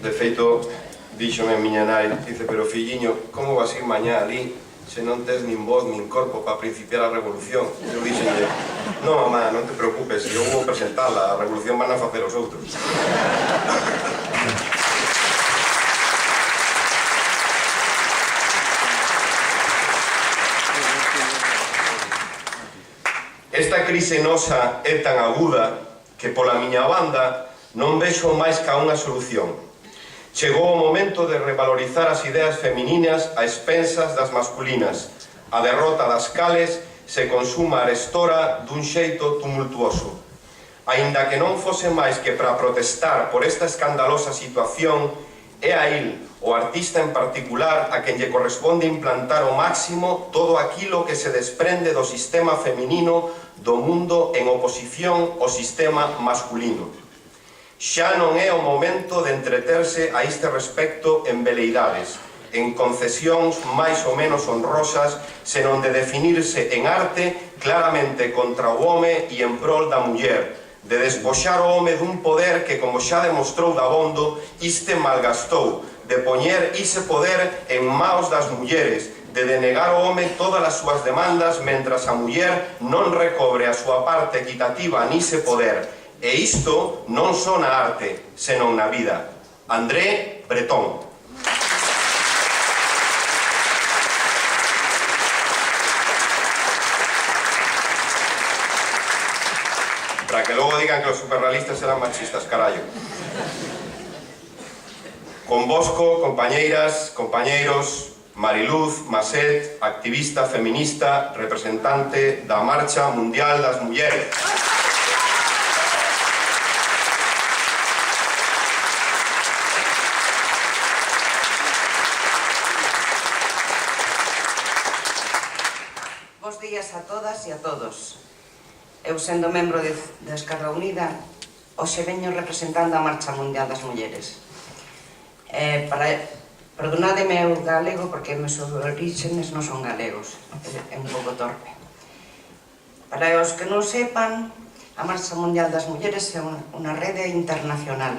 De feito, díxome a miña nai, dice, pero filliño, como vas ir mañá ali se non tes nin voz nin corpo para principiar a revolución? Eu dixenlle, non, mamá, non te preocupes, eu vou presentala, a revolución van a facer os outros. Esta crise nosa é tan aguda que pola miña banda non vexo máis ca unha solución. Chegou o momento de revalorizar as ideas femininas a expensas das masculinas. A derrota das cales se consuma arestora dun xeito tumultuoso. Aínda que non fose máis que para protestar por esta escandalosa situación, é a il, o artista en particular, a quen lle corresponde implantar ao máximo todo aquilo que se desprende do sistema feminino do mundo en oposición ao sistema masculino. Xa non é o momento de entreterse a este respecto en veleidades, en concesións máis ou menos honrosas, senón de definirse en arte claramente contra o home e en prol da muller, de despoxar o home dun poder que, como xa demostrou dabondo, iste malgastou, de poñer ese poder en maos das mulleres, de denegar ao home todas as súas demandas mentras a muller non recobre a súa parte equitativa nise poder. E isto non só na arte, senón na vida. André Breton. Para que logo digan que os superrealistas eran machistas, carallo. Convosco, compañeiras, compañeiros, Mariluz Maset, activista feminista, representante da Marcha Mundial das Mulleres. Bos días a todas e a todos. Eu, sendo membro da Esquerra Unida, hoxe veño representando a Marcha Mundial das Mulleres. Perdonádeme o galego porque meus orígenes non son galegos, é un pouco torpe. Para os que non sepan, a Marcha Mundial das Mulleres é unha rede internacional.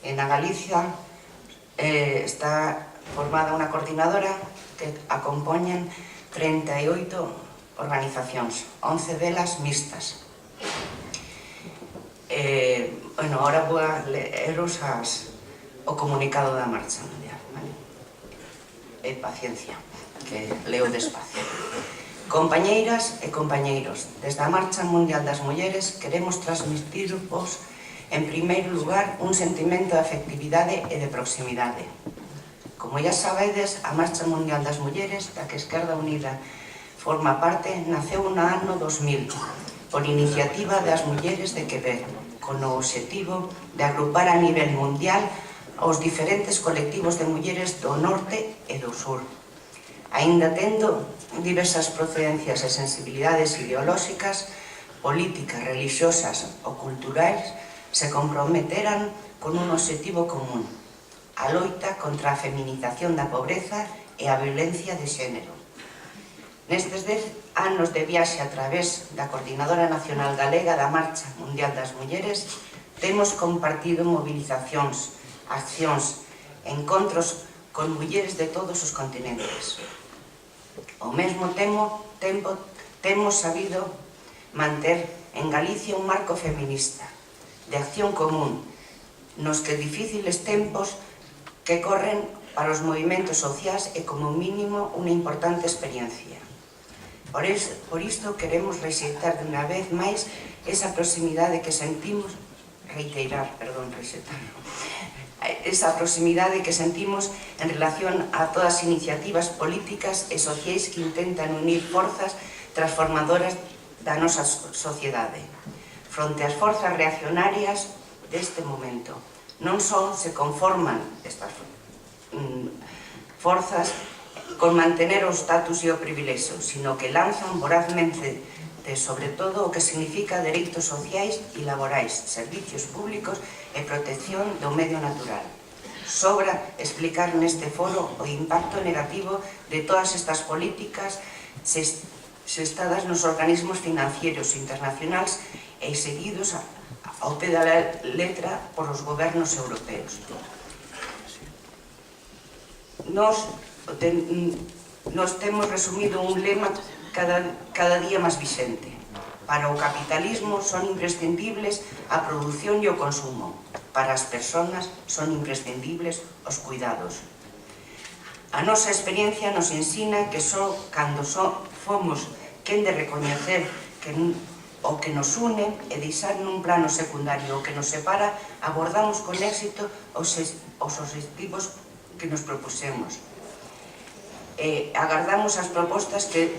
En Galicia está formada unha coordinadora que a compoñen 38 organizacións, 11 delas mixtas. Ahora vou a leeros o comunicado da Marcha Mundial. E paciencia, que leo despacio. Compañeiras e compañeiros, desde a Marcha Mundial das Mulleres queremos transmitirvos, en primeiro lugar, un sentimento de afectividade e de proximidade. Como ya sabedes, a Marcha Mundial das Mulleres, da que Esquerda Unida forma parte, naceu no ano 2000, por iniciativa das mulleres de Quebec, con o obxectivo de agrupar a nivel mundial aos diferentes colectivos de mulleres do norte e do sur. Aínda tendo diversas procedencias e sensibilidades ideolóxicas, políticas, religiosas ou culturais, se comprometeran con un obxectivo común: a loita contra a feminización da pobreza e a violencia de xénero. Nestes 10 anos de viaxe a través da Coordinadora Nacional Galega da Marcha Mundial das Mulleres, temos compartido movilizacións, accións, encontros con mulleres de todos os continentes. Ao mesmo tempo, temos sabido manter en Galicia un marco feminista, de acción común, nos que difíciles tempos que corren para os movimentos sociais e como mínimo unha importante experiencia. Por isto queremos rexeitar de unha vez máis esa proximidade que sentimos, esa proximidade que sentimos en relación a todas as iniciativas políticas e sociais que intentan unir forzas transformadoras da nosa sociedade fronte ás forzas reaccionarias deste momento. Non só se conforman estas forzas con mantener o status e o privilexio, sino que lanzan vorazmente de sobre todo o que significa dereitos sociais e laborais, servicios públicos e protección do medio natural. Sobra explicar neste foro o impacto negativo de todas estas políticas xestadas nos organismos financieros internacionais e seguidos ao pé da letra por os gobernos europeos. nos temos resumido un lema cada día máis vixente. Para o capitalismo son imprescindibles a produción e o consumo. Para as persoas son imprescindibles os cuidados. A nosa experiencia nos ensina que só cando fomos quen de recoñecer que o que nos une e deixar nun plano secundario o que nos separa, abordamos con éxito os objetivos que nos propusemos. Agardamos as propostas que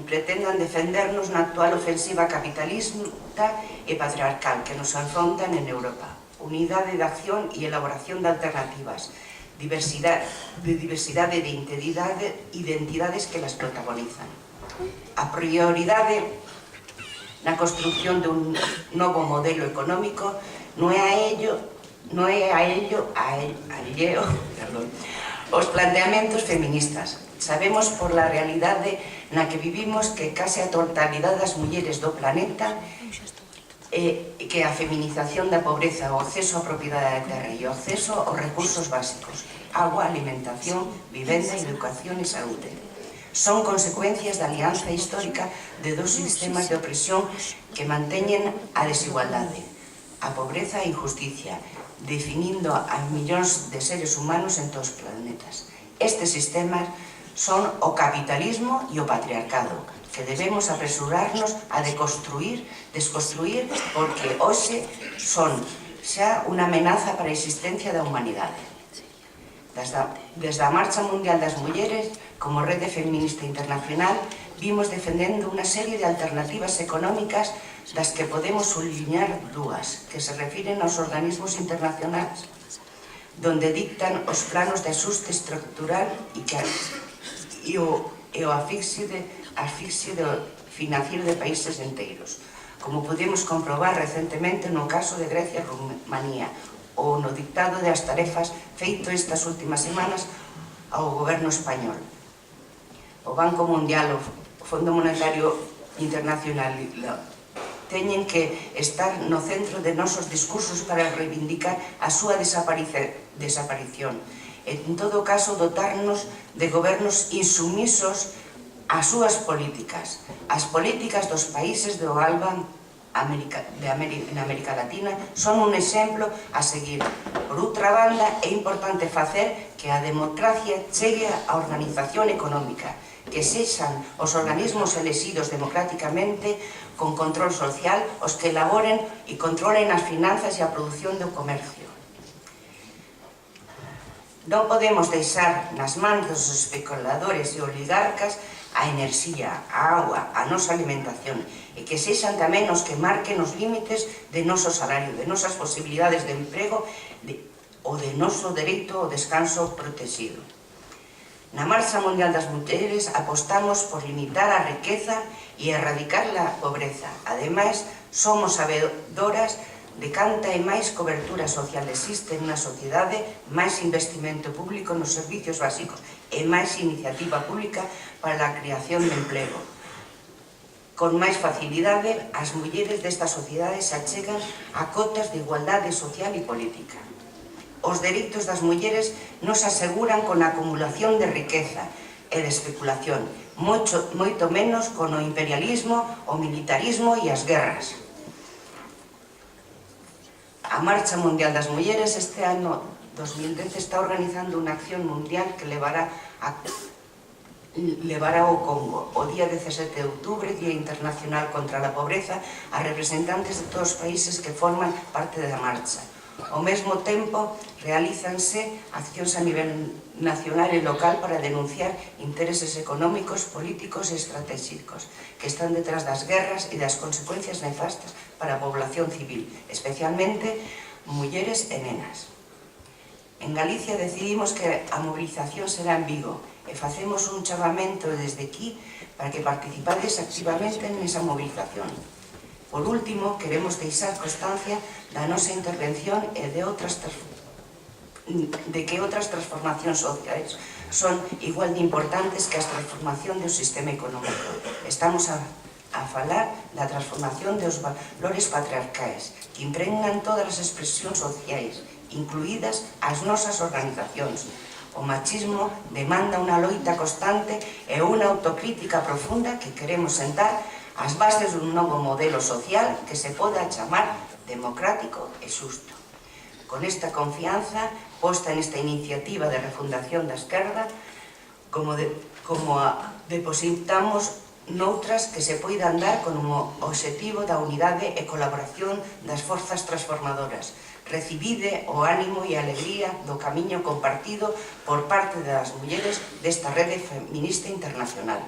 pretendan defendernos na actual ofensiva capitalista e patriarcal que nos afrontan en Europa. Unidade de acción e elaboración de alternativas, diversidade de identidades que las protagonizan. A prioridade na construción dun novo modelo económico non é a ello os planteamentos feministas. Sabemos por la realidade na que vivimos que case a totalidade das mulleres do planeta que a feminización da pobreza, o acceso á propiedade da terra e o acceso aos recursos básicos, agua, alimentación, vivenda, educación e saúde, son consecuencias da alianza histórica de dos sistemas de opresión que manteñen a desigualdade, a pobreza e a injusticia, definindo a millóns de seres humanos en todos os planetas. Estes sistemas son o capitalismo e o patriarcado, que debemos apresurarnos a desconstruir, porque hoxe son xa unha amenaza para a existencia da humanidade. Desde a Marcha Mundial das Mulleres, como Rede Feminista Internacional, vimos defendendo unha serie de alternativas económicas das que podemos subliñar dúas, que se refiren aos organismos internacionais, donde dictan os planos de axuste estructural e o asfixio financiero de países enteiros, como podemos comprobar recentemente no caso de Grecia e Rumanía, ou no dictado das tarefas feito estas últimas semanas ao goberno español. O Banco Mundial, o Fondo Monetario Internacional teñen que estar no centro de nosos discursos para reivindicar a súa desaparición. En todo caso, dotarnos de gobernos insumisos ás súas políticas. As políticas dos países do ALBA en América Latina son un exemplo a seguir. Por outra banda, é importante facer que a democracia chegue á organización económica, que sexan os organismos elexidos democráticamente con control social os que elaboren e controlen as finanzas e a produción do comercio. Non podemos deixar nas mans dos especuladores e oligarcas a enerxía, a auga, a nosa alimentación, e que sexan tamén os que marquen os límites de noso salario, de nosas posibilidades de emprego ou de noso dereito ao descanso protegido. Na Marcha Mundial das Mulleres apostamos por limitar a riqueza e erradicar a pobreza. Ademais, somos sabedoras de canta e máis cobertura social existe na sociedade, máis investimento público nos servicios básicos e máis iniciativa pública para a creación de emprego. Con máis facilidade, as mulleres desta sociedade se achegan a cotas de igualdade social e política. Os dereitos das mulleres nos aseguran con a acumulación de riqueza e de especulación, moito menos con o imperialismo, o militarismo e as guerras. A Marcha Mundial das Mulleres este ano 2010 está organizando unha acción mundial que levará ao Congo o día 17 de outubro, Día Internacional contra a Pobreza, a representantes de todos os países que forman parte da marcha. Ao mesmo tempo, realízanse accións a nivel nacional e local para denunciar intereses económicos, políticos e estratégicos que están detrás das guerras e das consecuencias nefastas para a población civil, especialmente mulleres e nenas. En Galicia decidimos que a movilización será en Vigo e facemos un chamamento desde aquí para que participades activamente nesa movilización. Por último, queremos deixar constancia da nosa intervención e de que outras transformacións sociais son igual de importantes que a transformación do sistema económico. Estamos a falar da transformación dos valores patriarcais que impregnan todas as expresións sociais, incluídas as nosas organizacións, O machismo demanda unha loita constante e unha autocrítica profunda que queremos sentar as bases dun novo modelo social que se poda chamar democrático e xusto. Con esta confianza posta nesta iniciativa de refundación da esquerda, como depositamos noutras que se poidan dar con un obxectivo da unidade e colaboración das forzas transformadoras. Recibide o ánimo e a alegría do camiño compartido por parte das mulleres desta rede feminista internacional.